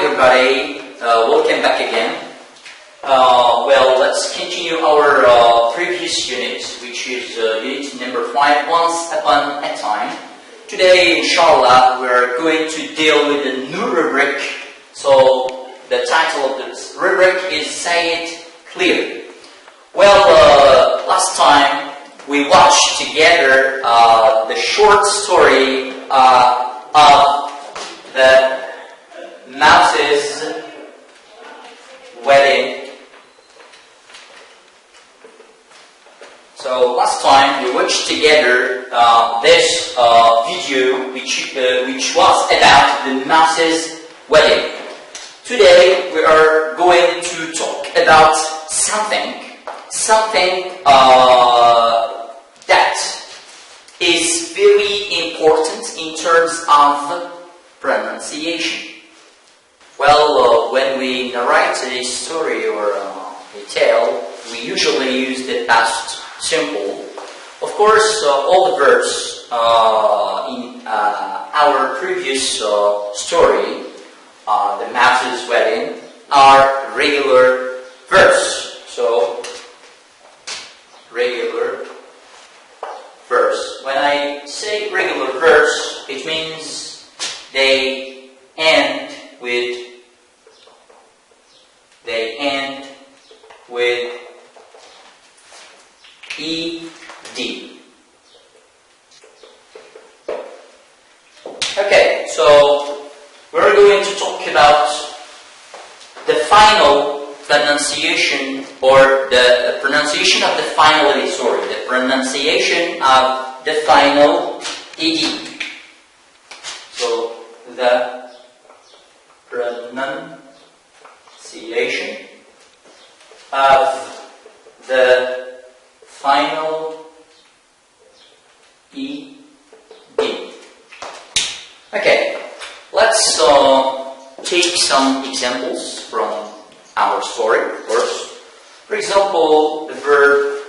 everybody, welcome back again. Well, let's continue our previous unit, which is unit number 5, Once Upon a Time. Today, inshallah, we're going to deal with a new rubric. So, the title of this rubric is Say It Clear. Well, last time we watched together the short story of the mouse's wedding. So last time we watched together this video which was about the mouse's wedding. Today we are going to talk about something that is very important in terms of pronunciation. Well, when we narrate a story or a tale, we usually use the past simple. Of course, all the verbs in our previous story, the mouse's wedding, are regular verbs. So, regular verbs. When I say regular verbs, it means they end with ed. Okay, so we're going to talk about the final pronunciation, or the pronunciation of the final ed. The pronunciation of the final ed. So the pronunciation of the final ed. Okay, let's take some examples from our story, of course. For example, the verb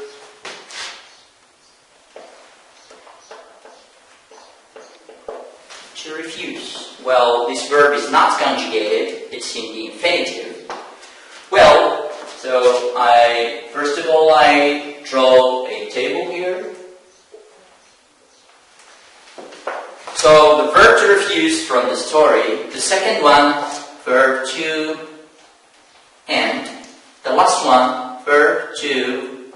to refuse. Well, this verb is not conjugated, it's in the infinitive. Well, so first of all I draw a table here. So the verb to refuse from the story, the second one, verb to end, the last one, verb to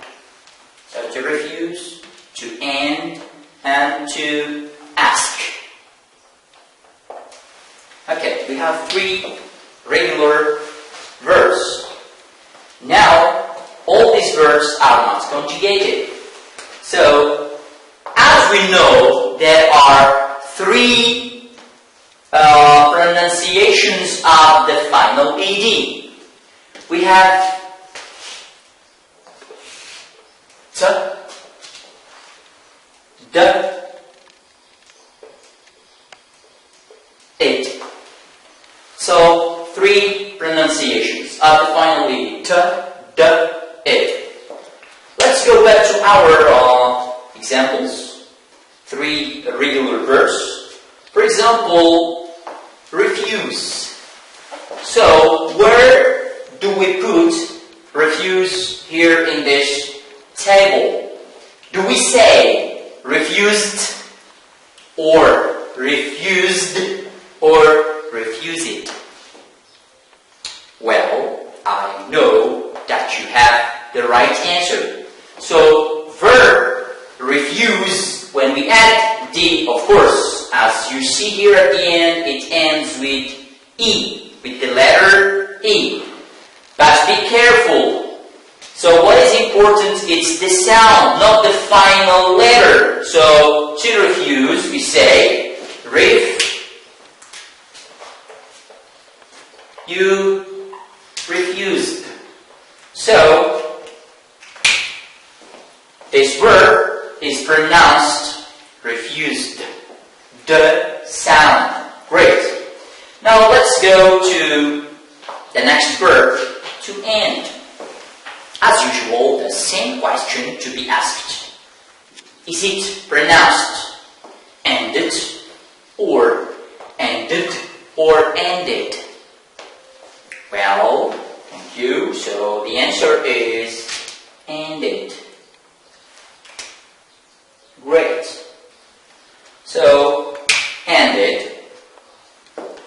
refuse, to end, and to ask. Okay, we have 3 regular verbs. Now, all these verbs are not conjugated. So, as we know, there are 3 pronunciations of the final ed. We have t, d, it. So 3 pronunciations of the final ed. T, d, it. Let's go back to our examples. 3 regular verbs. For example, refuse. So, where do we put refuse here in this table? Do we say refused or refused or refused? Well, I know that you have the right answer. So, verb refuse, when we add D, of course, as you see here at the end, it ends with E, with the letter E. But be careful. So what is important? It's the sound, not the final letter. So to refuse, we say you refused. So this verb is pronounced refused. The sound. Great. Now let's go to the next verb, to end. As usual, the same question to be asked. Is it pronounced ended or ended? Well, thank you. So the answer is ended. Great. So, ended.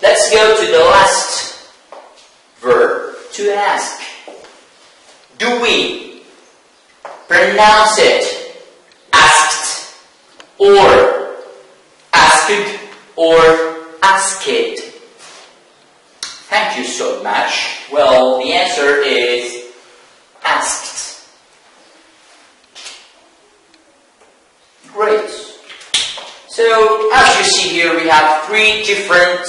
Let's go to the last verb, to ask. Do we pronounce it asked, or asked, or asked? Thank you so much. Well, the answer is asked. Great. So, as you see here, we have three different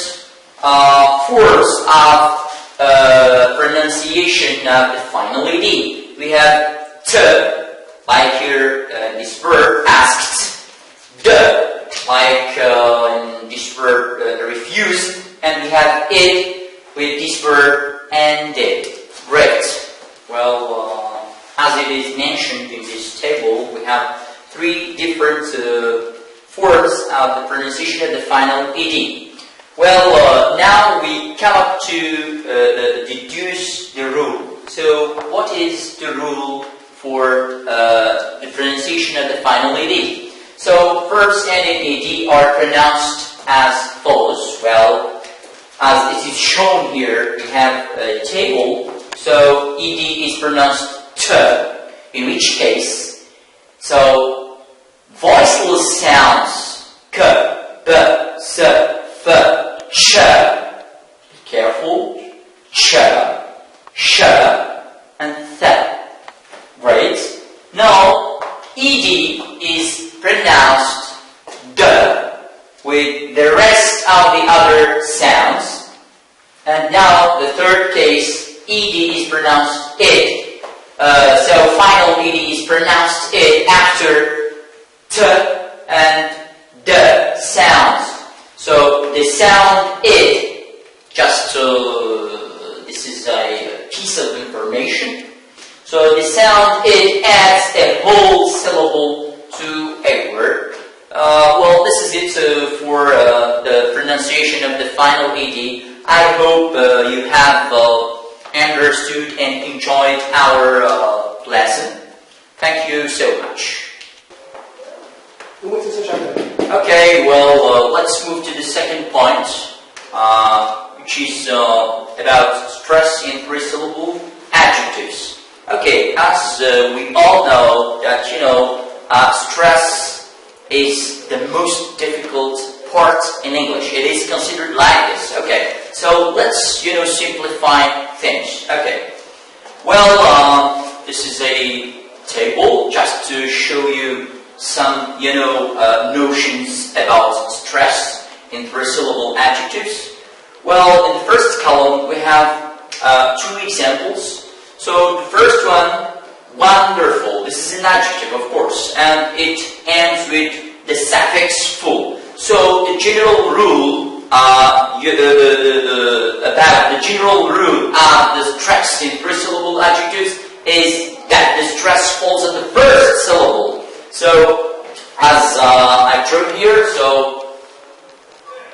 forms of pronunciation of the final ed. We have t, like here this verb asked, d, like in this verb refused, and we have it with this verb ended. Great. Well, as it is mentioned in this table, we have three different forms of the pronunciation of the final ed. Well, now we come up to deduce the rule. So, what is the rule for the pronunciation of the final ed? So, verbs ending ed are pronounced as follows. Well, as it is shown here, we have a table. So, ed is pronounced t, in which case, so voiceless sounds k, b, s, f, ch. Be careful. Ch, sh, and th. Right? Now, ed is pronounced d with the rest of the other sounds. And now, the third case, ed is pronounced it. So, final ed is pronounced it after t and d sounds. So, the sound it, just this is a piece of information. So, the sound it adds a whole syllable to a word. Well, this is it for the pronunciation of the final ed. I hope you have understood and enjoyed our lesson. Thank you so much. Okay, well, let's move to the second point, which is about stress in three-syllable adjectives. Okay, as we all know that, stress is the most difficult part in English. It is considered like this. Okay, so let's, simplify things. Okay, well, this is a table just to show you some, notions about stress in three-syllable adjectives. Well, in the first column, we have two examples. So, the first one, wonderful. This is an adjective, of course, and it ends with the suffix "ful." So, the general rule about the general rule of the stress in three-syllable adjectives is that the stress falls at the first syllable. So, as I've drawn here, so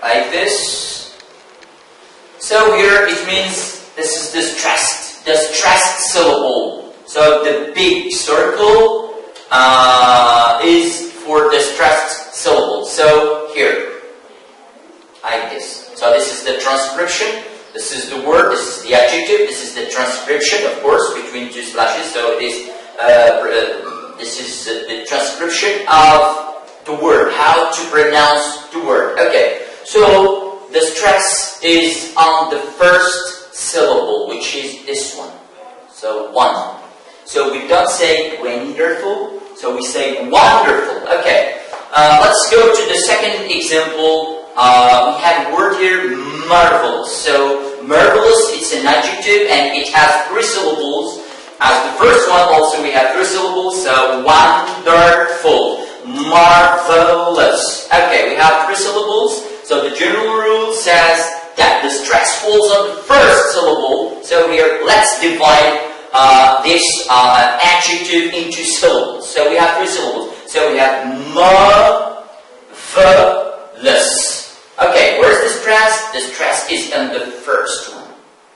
like this. So here it means this is the stressed syllable. So the big circle is for the stressed syllable. So here, like this. So this is the transcription. This is the word. This is the adjective. This is the transcription, of course, between two slashes. So it is. This is the transcription of the word, how to pronounce the word. Okay, so the stress is on the first syllable, which is this one. So, one. So we don't say wonderful, so we say wonderful. Okay, let's go to the second example. We have a word here, marvelous. So, marvelous, it's an adjective and it has three syllables. As the first one, also we have three syllables, so wonderful, marvelous. Okay, we have three syllables, so the general rule says that the stress falls on the first syllable. So here, let's divide this adjective into syllables. So we have three syllables. So we have marvelous. Okay, where's the stress? The stress is on the first one.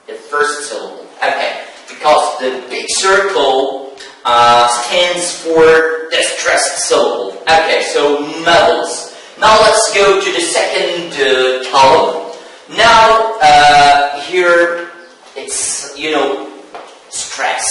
the first syllable. Okay, because the big circle stands for the stressed syllable. Okay, so models. Now let's go to the second column. Now here it's, stress.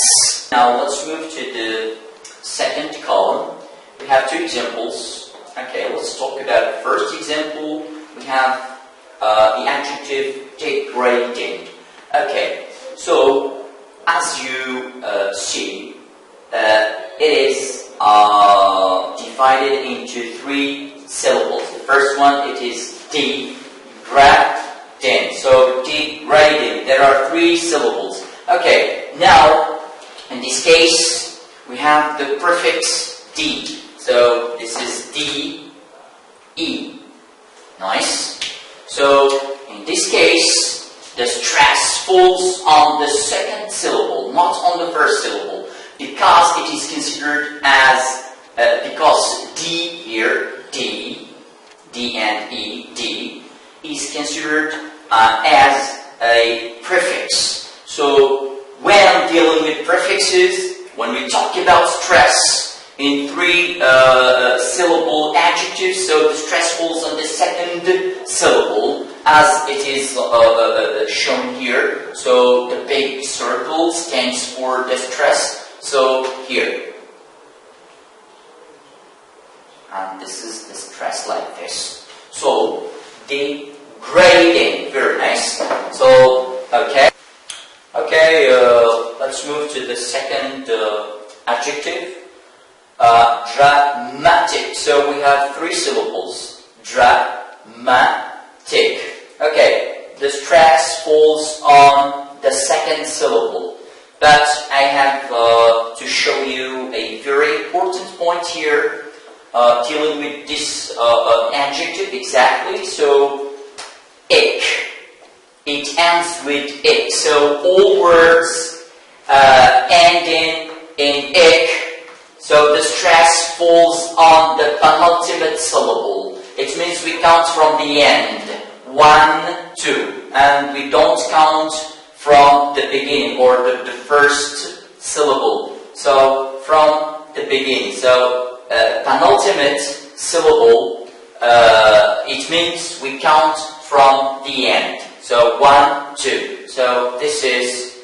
Now let's move to the second column. We have two examples. Okay, let's talk about the first example. We have the adjective degrading. Okay, so as you see, it is divided into three syllables. The first one, it is degrading. So degrading, there are three syllables. Okay, now in this case we have the prefix D. So this is D-E. Nice. So in this case the stress falls on the second syllable, not on the first syllable, because it is considered as, because D here, D and E, D, is considered as a prefix. So when dealing with prefixes, when we talk about stress in three syllable adjectives, so the stress falls on the second syllable, as it is shown here. So the big circle stands for the stress. So here, and this is the stress like this. So degrading, very nice. So okay, let's move to the second adjective. Dramatic. So we have three syllables. Dramatic. Okay, the stress falls on the second syllable. But I have to show you a very important point here, dealing with this adjective exactly. So, ick. It ends with ick. So all words ending in ick. So the stress falls on the penultimate syllable. It means we count from the end. 1, 2. And we don't count from the beginning or the first syllable. So from the beginning. So penultimate syllable, it means we count from the end. So 1, 2. So this is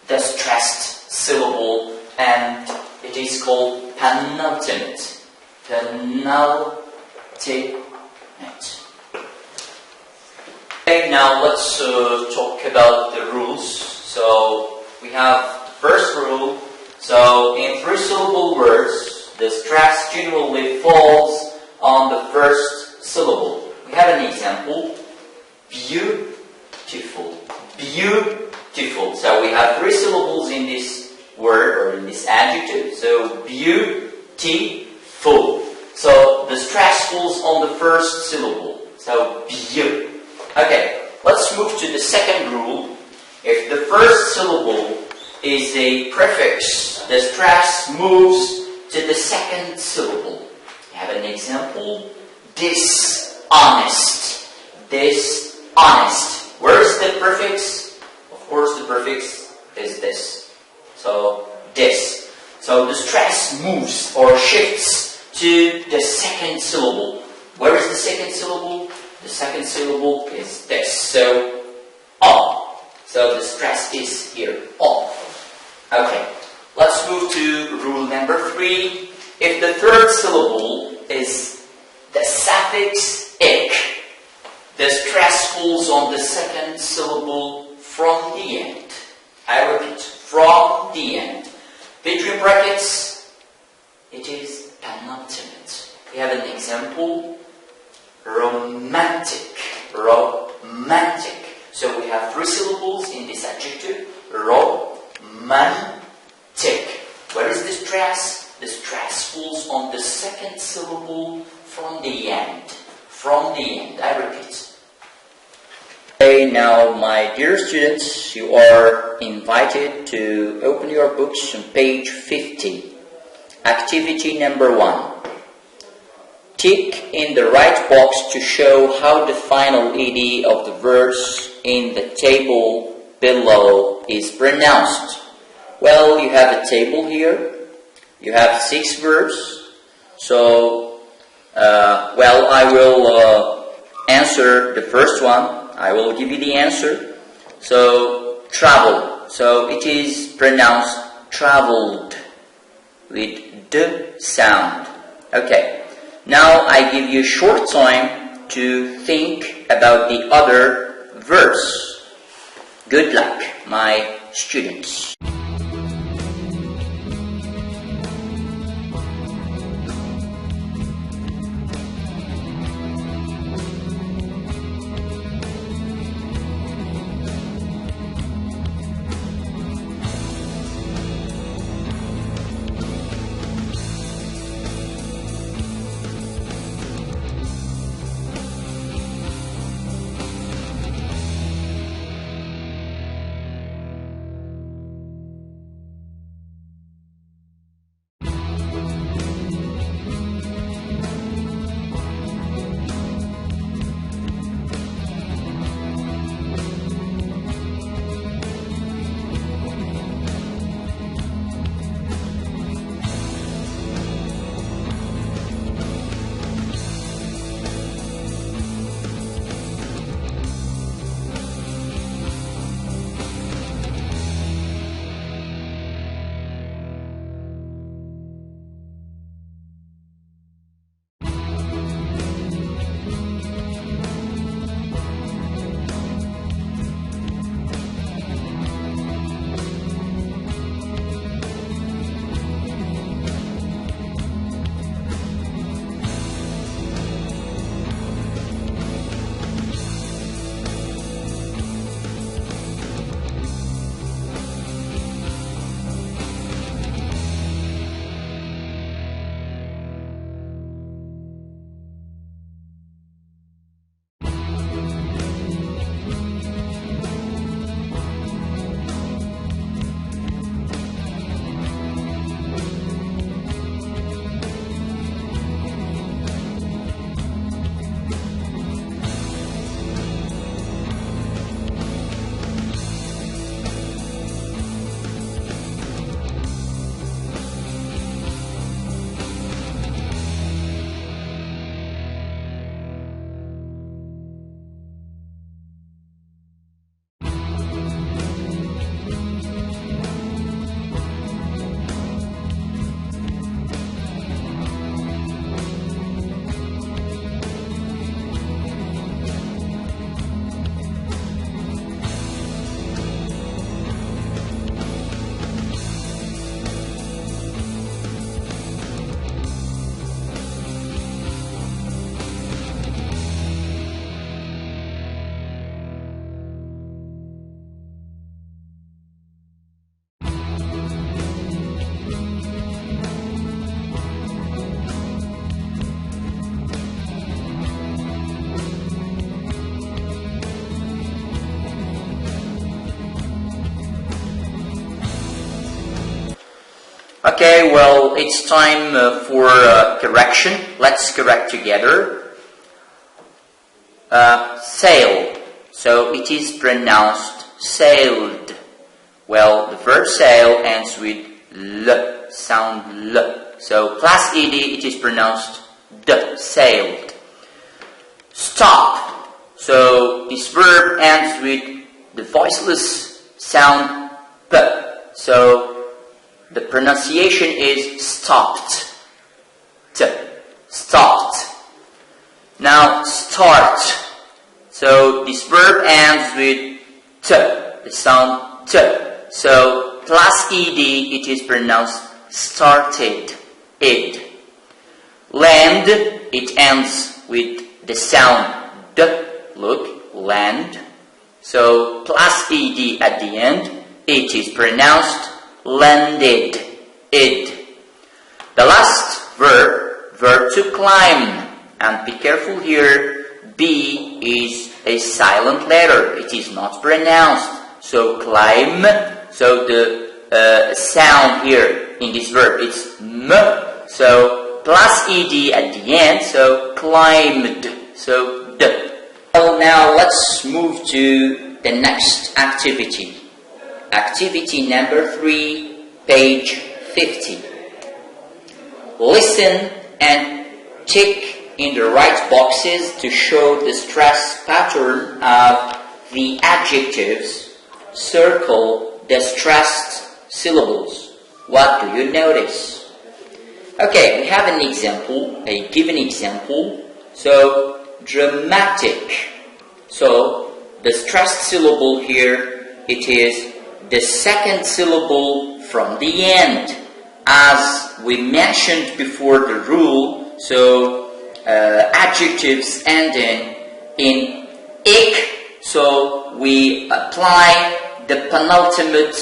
the stressed syllable, and it is called penultimate. Penultimate. Okay, now let's talk about the rules. So we have the first rule. So in three syllable words, the stress generally falls on the first syllable. We have an example. Beautiful. Beautiful. So we have three syllables in this word or in this adjective. So beautiful. So the stress falls on the first syllable. So beau. Okay, let's move to the second rule. If the first syllable is a prefix, the stress moves to the second syllable. We have an example. Dishonest. Dishonest. Where is the prefix? Of course, the prefix is this. So, this. So the stress moves or shifts to the second syllable. Where is the second syllable? The second syllable is this. So, on. So the stress is here. On. Okay. Let's move to rule number 3. If the third syllable is the suffix ick, the stress falls on the second syllable from the end. I repeat, from the end. Between brackets, it is penultimate. We have an example. Romantic. Romantic. So we have three syllables in this adjective. Romantic. Where is the stress? The stress falls on the second syllable from the end. From the end. I repeat. Okay, now my dear students, you are invited to open your books on page 50. Activity number 1. Tick in the right box to show how the final ed of the verbs in the table below is pronounced? Well, you have a table here. You have 6 verbs. So, I will answer the first one. I will give you the answer. So, travel. So, it is pronounced traveled with the sound. Okay. Now, I give you a short time to think about the other verbs. Good luck, my students. Okay, well, it's time for correction. Let's correct together. Sail. So it is pronounced sailed. Well, the verb sail ends with l, sound l. So plus ed, it is pronounced d, sailed. Stop. So this verb ends with the voiceless sound p. So the pronunciation is stopped. T. Stopped. Now start. So this verb ends with t. The sound t. So plus ed, it is pronounced started. Id. Land, it ends with the sound d. Look, land. So plus ed at the end, it is pronounced landed. Id. The last verb to climb. And be careful here, B is a silent letter. It is not pronounced. So climb. So the sound here in this verb is m. So plus ed at the end. So climbed. So d. Well, now let's move to the next activity. activity number 3, page 50. Listen and tick in the right boxes to show the stress pattern of the adjectives. Circle the stressed syllables. What do you notice? Okay, we have an example, a given example. So, dramatic. So, the stressed syllable here, it is the second syllable from the end. As we mentioned before the rule, so adjectives ending in ik, so we apply the penultimate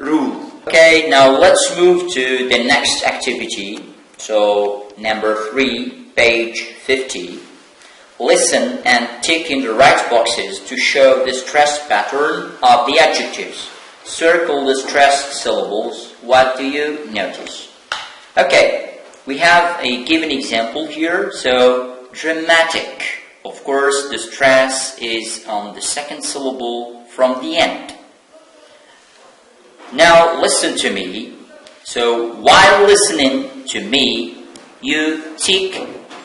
rule. Okay, now let's move to the next activity. So number 3, page 50. Listen and tick in the right boxes to show the stress pattern of the adjectives. Circle the stressed syllables. What do you notice? Okay, we have a given example here. So, dramatic. Of course, the stress is on the second syllable from the end. Now, listen to me. So, while listening to me, you tick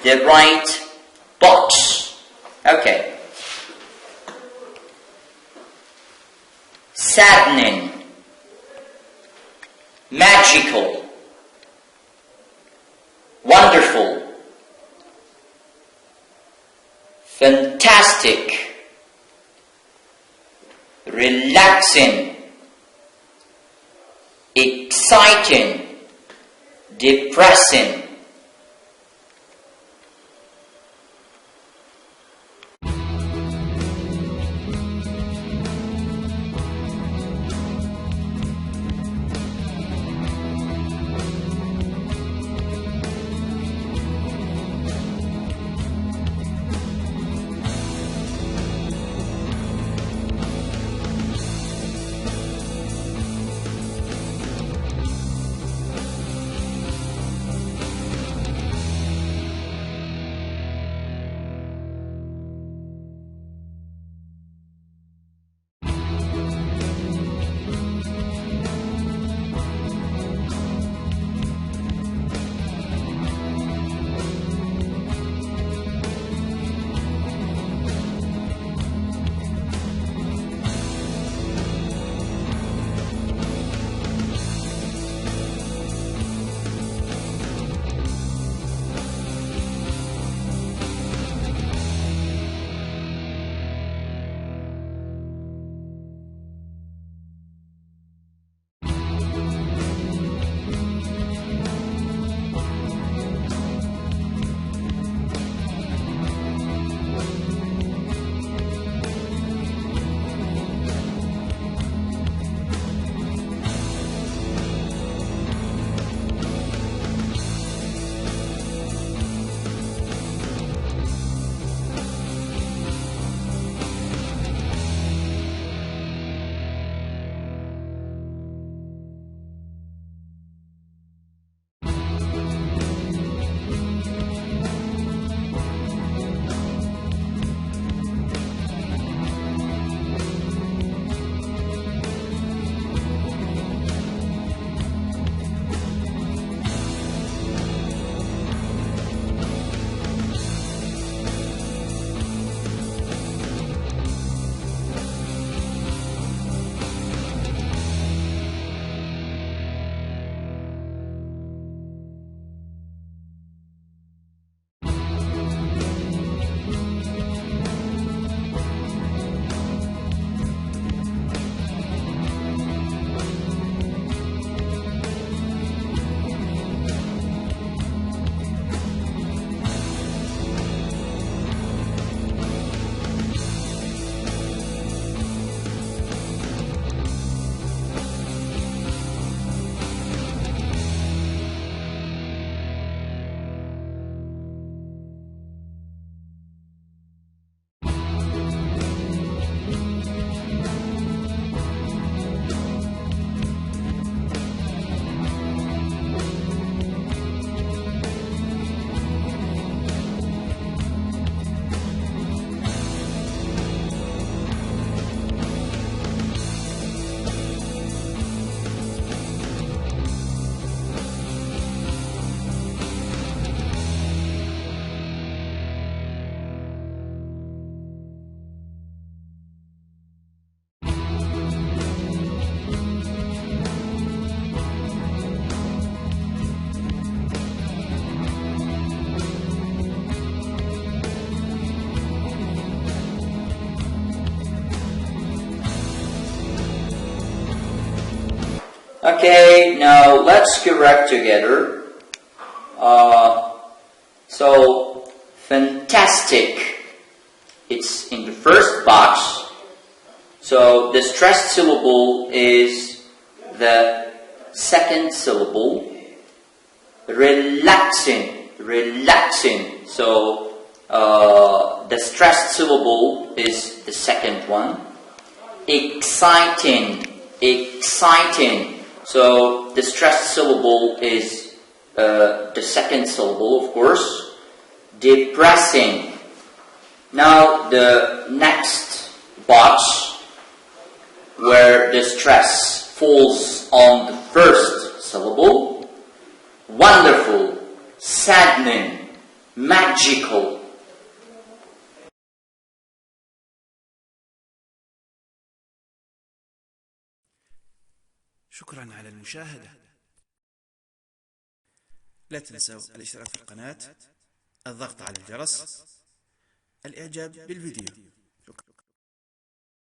the right box. Okay. Saddening, magical, wonderful, fantastic, relaxing, exciting, depressing. Okay, now let's correct together. So, fantastic. It's in the first box. So, the stressed syllable is the second syllable. Relaxing, relaxing. So, the stressed syllable is the second one. Exciting, exciting. So, the stressed syllable is the second syllable, of course. Depressing. Now, the next box, where the stress falls on the first syllable. Wonderful, saddening, magical. شكرا على المشاهدة. لا تنسوا الاشتراك في القناة، الضغط على الجرس، الإعجاب بالفيديو.